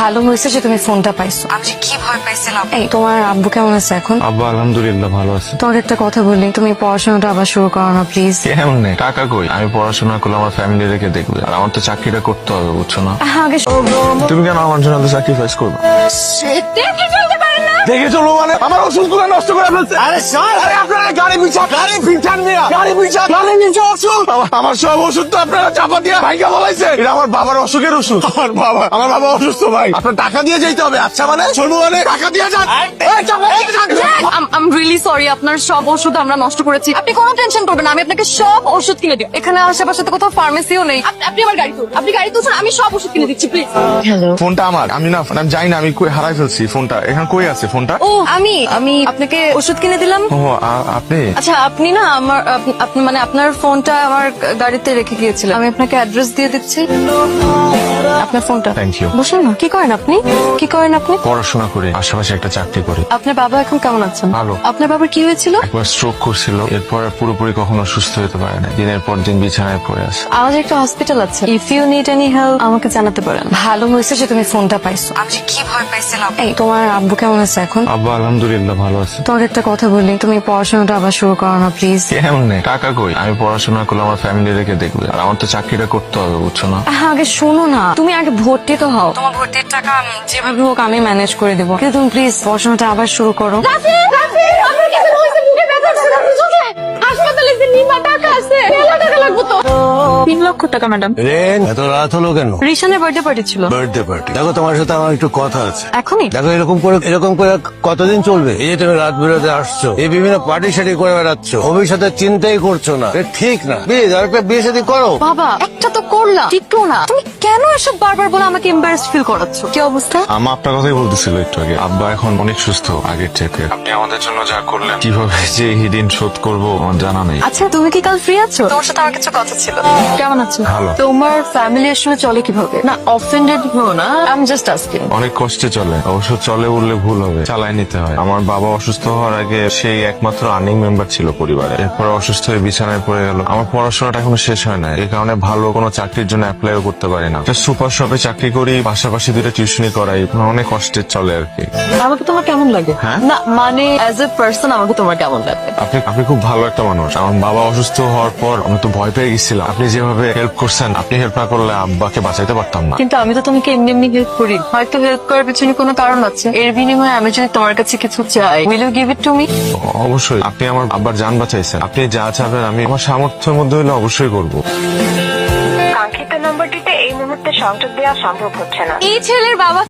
ভালো হয়েছে যে তুমি ফোনটা পাইছো। আমি যে কি ভয় পাইছিলাম। এই তোমার আব্বু কেমন আছে এখন? আব্বা আলহামদুলিল্লাহ ভালো আছে। তোমাকে একটা কথা বলি, তুমি পড়াশোনাটা আবার শুরু করো না প্লিজ। কেমনে টাকা কই? আমি পড়াশোনা করলে আমার ফ্যামিলি রেখে দেখবে, আর আমার তো চাকরিটা করতে হবে, বুঝছো না? আগে তুমি কেন আমার জন্য স্যাক্রিফাইস করবে? দেখে চলতে পারেন না। দেখে চলো মানে আমার ওষুধগুলো নষ্ট করে ফেলছে। আরে স্যার, আরে আপনারা গাড়ি পিছান মিয়া, গাড়ি পিছান ওষুধ। আমার সব ওষুধ তো আপনারা চাপা দিয়ে ভাইকে বলাইছে। এটা আমার বাবার অসুখের ওষুধ। আমার বাবা অসুস্থ ভাই, আপনার টাকা দিয়ে যেতে হবে। আচ্ছা মানে চলবো মানে টাকা দিয়ে যান। I'm really sorry, আপনার সব ওষুধ আমরা নষ্ট করেছি। আপনি কোনো টেনশন করবেন না, আমি আপনাকে সব ওষুধ কিনে দিই। এখানে আশেপাশে তো কোথাও ফার্মেসিও নেই। আপনি আমার গাড়ি তুলুন, আপনি গাড়ি তুলছেন, আমি সব ওষুধ কিনে দিচ্ছি প্লিজ। হ্যালো, ফোনটা আমার, আমি জানি না আমি কই হারাই ফেলছি ফোনটা। এখন কই আছে ফোনটা? ও আমি আপনাকে ওষুধ কিনে দিলাম। ও আপনি? আচ্ছা, আপনি না আমার আপনি মানে আপনার ফোনটা আমার গাড়িতে রেখে গিয়েছিলেন। আমি আপনাকে অ্যাড্রেস দিয়ে দিচ্ছি, আপনার ফোনটা। Thank you. বসুন না। কি করেন আপনি? পড়াশোনা করে আশেপাশে একটা চাকরি করি। আপনার বাবা এখন কেমন আছেন? ভালো। আপনার বাবার কি হয়েছিল? একবার স্ট্রোক করছিল, এরপর আর পুরোপুরি কখনো সুস্থ হতে পারে না। দিনের পর দিন বিছানায় পড়ে আছে। আমাদের একটা হসপিটাল আছে, if you need any help আমাকে জানাতে পারেন। ভালো হয়েছে যে তুমি ফোনটা পাইছো। আমি যে কি ভয় পাইছিলাম। এই তোমার আব্বু কেমন আছে এখন? আব্বা আলহামদুলিল্লাহ ভালো আছে। তোমাকে একটা কথা বলি, তুমি পড়াশোনাটা আবার শুরু করো না প্লিজ। কেমনে টাকা কই? আমি পড়াশোনা করলে আমার ফ্যামিলি রেখে দেখবে, আর আমার তো চাকরিটা করতে হবে, বুঝছো না? আগে শোনো না, তুমি আগে ভর্তি তো হও। তোমার ভর্তির টাকা যেভাবে হোক আমি ম্যানেজ করে দেবো, কিন্তু তুমি প্লিজ পড়াশোনাটা আবার শুরু করো। হাসপাতালে 3 লক্ষ টাকা ম্যাডাম। রেন, এত রাত হলো কেন? রিশানের বার্থডে পার্টি ছিল। Birthday party. দেখো, তোমার সাথে আমার একটু কথা আছে। এখনই? দেখো, এরকম করে কতদিন চলবে? এই যে তুমি রাত বেরোতে আসছো, এই বিভিন্ন পার্টি শাড়ি করে বেড়াচ্ছ, ভবিষ্যতের চিন্তাই করছো না। এটা ঠিক না। প্লিজ আর একটা বিয়ে শাদী করো। বাবা, একটা তো করলাম, টিকলো না। তুমি কেন এসব বারবার বলে আমাকে এম্বারেসড ফিল করাচ্ছ? কি অবস্থা? আমা আপনার কথাই বলতেছিল একটু আগে। আব্বা এখন অনেক সুস্থ আগের থেকে। আপনি আমাদের জন্য যা করলেন, কিভাবে যে এই ঋণ শোধ করবো আমার জানা নেই। আচ্ছা, তুমি কি কাল ফ্রি আছো? তোমার সাথে আমার কিছু কথা ছিল। কেমন আছো? ভালো। তোমার ফ্যামিলি আসলে চলে কিভাবে? না, অফেন্ডেড হো না, আই এম জাস্ট আস্কিং। অনেক কষ্টে চলে, অবশ্য চলে বললে ভুল হবে, চালায় নিতে হয়। আমার বাবা অসুস্থ হওয়ার আগে সেই একমাত্র আর্নিং মেম্বার ছিল পরিবারে। এরপর অসুস্থ হয়ে বিছানায় পড়ে গেল। আমার পড়াশোনাটা এখনো শেষ হয় না, এই কারণে ভালো কোনো চাকরির জন্য অ্যাপ্লাইও করতে পারি না। সুপার শপে চাকরি করি, পাশাপাশি 2টা টিউশনি করাই। অনেক কষ্টে চলে আর কি। আমাকে তোমার কেমন লাগে? হ্যাঁ? না মানে অ্যাজ এ পার্সন আমাকে তোমার কেমন লাগে? আপনি খুব ভালো একটা মানুষ। আমার বাবা অসুস্থ হওয়ার পর আমি তো ভয় পেয়ে গেছিলাম। আপনি যেভাবে হেল্প করছেন, আপনি হেল্প না করলে আব্বাকে বাঁচাইতে পারতাম না। কিন্তু আমি তো তোমাকে এমনি এমনি হেল্প করি, হয়তো হেল্প করার পিছনে কোনো কারণ আছে। এর বিনিময়ে আমি যদি তোমার কাছে কিছু চাই, will you give it to me? অবশ্যই। আপনি আমার আব্বার জান বাঁচাইছেন, আপনি যা চাবেন আমি আমার সামর্থ্যের মধ্যে হলে অবশ্যই করবো। কাঙ্ক্ষিত নম্বরটিতে এই মুহূর্তে সংযোগ দেওয়া সম্ভব হচ্ছে না। এই ছেলের বাবা